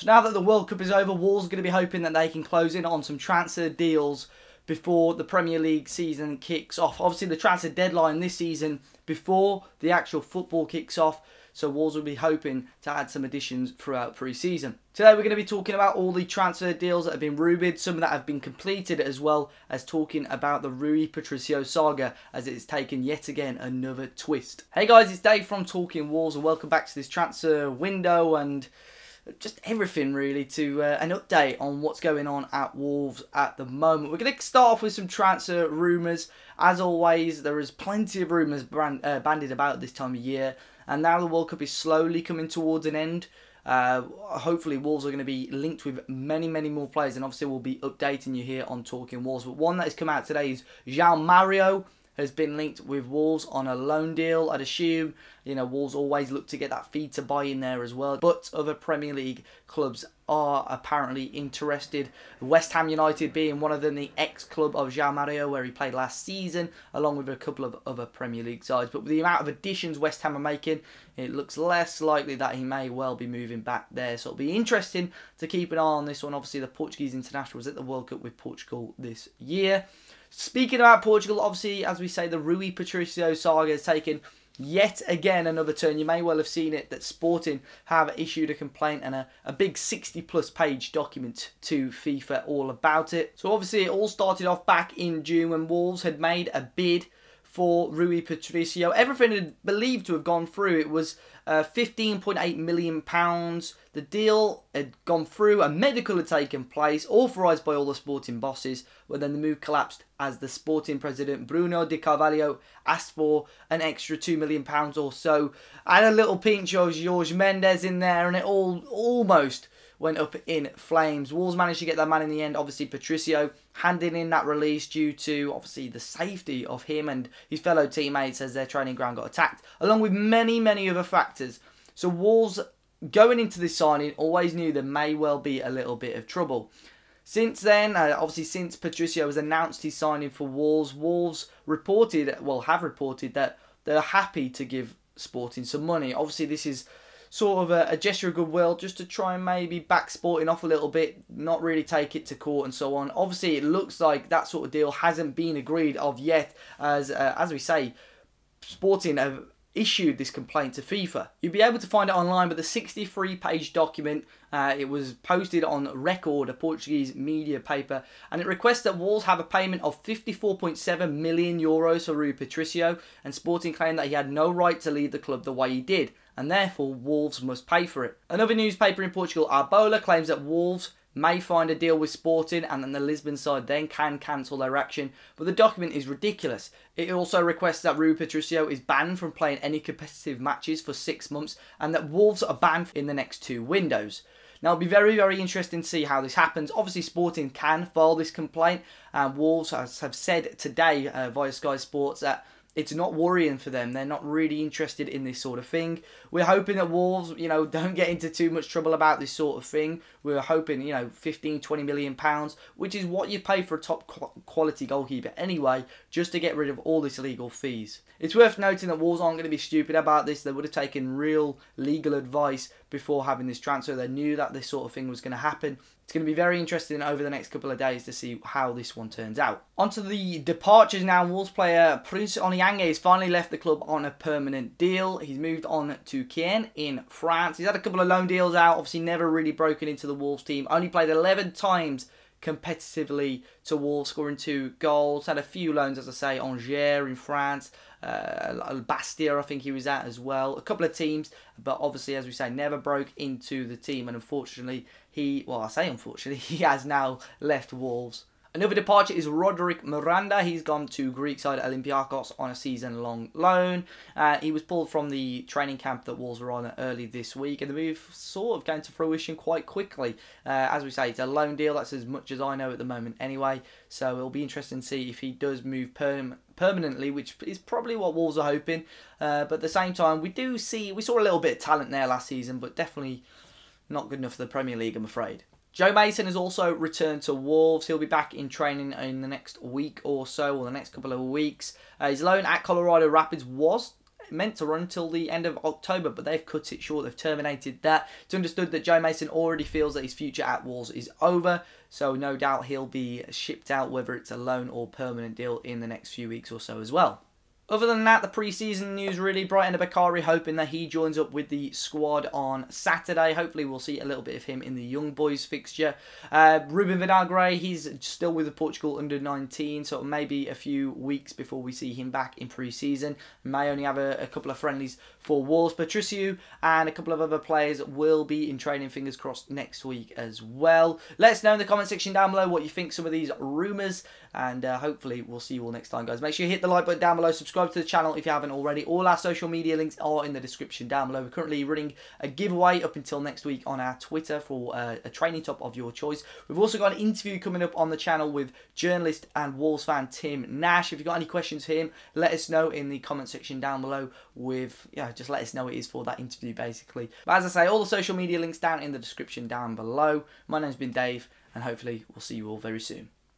So now that the World Cup is over, Wolves are going to be hoping that they can close in on some transfer deals before the Premier League season kicks off. Obviously, the transfer deadline this season before the actual football kicks off. So Wolves will be hoping to add some additions throughout pre-season. Today we're going to be talking about all the transfer deals that have been rumoured, some that have been completed, as well as talking about the Rui Patricio saga as it's taken yet again another twist. Hey guys, it's Dave from Talking Wolves and welcome back to this transfer window and just everything really to an update on what's going on at Wolves at the moment. We're going to start off with some transfer rumours. As always, there is plenty of rumours bandied about this time of year. And now the World Cup is slowly coming towards an end. Hopefully Wolves are going to be linked with many more players. And obviously we'll be updating you here on Talking Wolves. But one that has come out today is Joao has been linked with Wolves on a loan deal. I'd assume, you know, Wolves always look to get that fee to buy in there as well. But other Premier League clubs are apparently interested. West Ham United being one of them, the ex-club of Joao, where he played last season, along with a couple of other Premier League sides. But with the amount of additions West Ham are making, it looks less likely that he may well be moving back there. So it'll be interesting to keep an eye on this one. Obviously, the Portuguese international was at the World Cup with Portugal this year. Speaking about Portugal, obviously, as we say, the Rui Patricio saga has taken yet again another turn. You may well have seen it that Sporting have issued a complaint and a big 60+ page document to FIFA all about it. So obviously it all started off back in June when Wolves had made a bid for Rui Patricio. Everything had believed to have gone through. It was £15.8 million. The deal had gone through. A medical had taken place, authorised by all the Sporting bosses, but then the move collapsed as the Sporting president, Bruno Di Carvalho, asked for an extra £2 million or so. I had a little pinch of Jorge Mendes in there, and it all almost went up in flames. Wolves managed to get their man in the end. Obviously, Patricio handing in that release due to, obviously, the safety of him and his fellow teammates as their training ground got attacked, along with many other factors. So Wolves, going into this signing, always knew there may well be a little bit of trouble. Since then, obviously since Patricio has announced his signing for Wolves, Wolves have reported that they're happy to give Sporting some money. Obviously, this is sort of a gesture of goodwill just to try and maybe back Sporting off a little bit, not really take it to court and so on. Obviously, it looks like that sort of deal hasn't been agreed of yet, as we say, Sporting have issued this complaint to FIFA. You'll be able to find it online, but the 63-page document, it was posted on Record, a Portuguese media paper, and it requests that Wolves have a payment of €54.7 million for Rui Patricio, and Sporting claimed that he had no right to leave the club the way he did, and therefore Wolves must pay for it. Another newspaper in Portugal, Arbola, claims that Wolves may find a deal with Sporting and then the Lisbon side then can cancel their action, but the document is ridiculous. It also requests that Rui Patricio is banned from playing any competitive matches for 6 months and that Wolves are banned in the next 2 windows. Now, it'll be very interesting to see how this happens. Obviously, Sporting can file this complaint, and Wolves have said today via Sky Sports that it's not worrying for them. They're not really interested in this sort of thing. We're hoping that Wolves, you know, don't get into too much trouble about this sort of thing. We're hoping, you know, £15-20 million, which is what you pay for a top quality goalkeeper anyway, just to get rid of all this legal fees. It's worth noting that Wolves aren't going to be stupid about this. They would have taken real legal advice before having this transfer. They knew that this sort of thing was going to happen. It's going to be very interesting over the next couple of days to see how this one turns out. Onto the departures now. Wolves player Prince Onyanga has finally left the club on a permanent deal. He's moved on to Caen in France. He's had a couple of loan deals out. Obviously never really broken into the Wolves team. Only played 11 times competitively to Wolves, scoring 2 goals. Had a few loans, as I say, Angers in France, Bastia I think he was at as well. A couple of teams, but obviously, as we say, never broke into the team. And unfortunately, he has now left Wolves. Another departure is Roderick Miranda. He's gone to Greek side Olympiacos on a season-long loan. He was pulled from the training camp that Wolves were on early this week, and the move sort of came to fruition quite quickly. As we say, it's a loan deal. That's as much as I know at the moment anyway. So it'll be interesting to see if he does move permanently, which is probably what Wolves are hoping. But at the same time, we saw a little bit of talent there last season, but definitely not good enough for the Premier League, I'm afraid. Joe Mason has also returned to Wolves. He'll be back in training in the next week or so, or the next couple of weeks. His loan at Colorado Rapids was meant to run till the end of October, but they've cut it short. They've terminated that. It's understood that Joe Mason already feels that his future at Wolves is over, so no doubt he'll be shipped out, whether it's a loan or permanent deal, in the next few weeks or so as well. Other than that, the pre-season news really, Brighton Bakari hoping that he joins up with the squad on Saturday. Hopefully we'll see a little bit of him in the young boys fixture. Ruben Vinagre, he's still with the Portugal under-19, so maybe a few weeks before we see him back in pre-season. May only have a couple of friendlies for Wolves. Patricio and a couple of other players will be in training, fingers crossed, next week as well. Let us know in the comment section down below what you think some of these rumours, and hopefully we'll see you all next time, guys. Make sure you hit the like button down below, subscribe to the channel if you haven't already. All our social media links are in the description down below. We're currently running a giveaway up until next week on our Twitter for a training top of your choice. We've also got an interview coming up on the channel with journalist and Wolves fan Tim Nash. If you've got any questions for him, let us know in the comment section down below with, just let us know it is for that interview basically. But as I say, all the social media links down in the description down below. My name's been Dave, and hopefully we'll see you all very soon.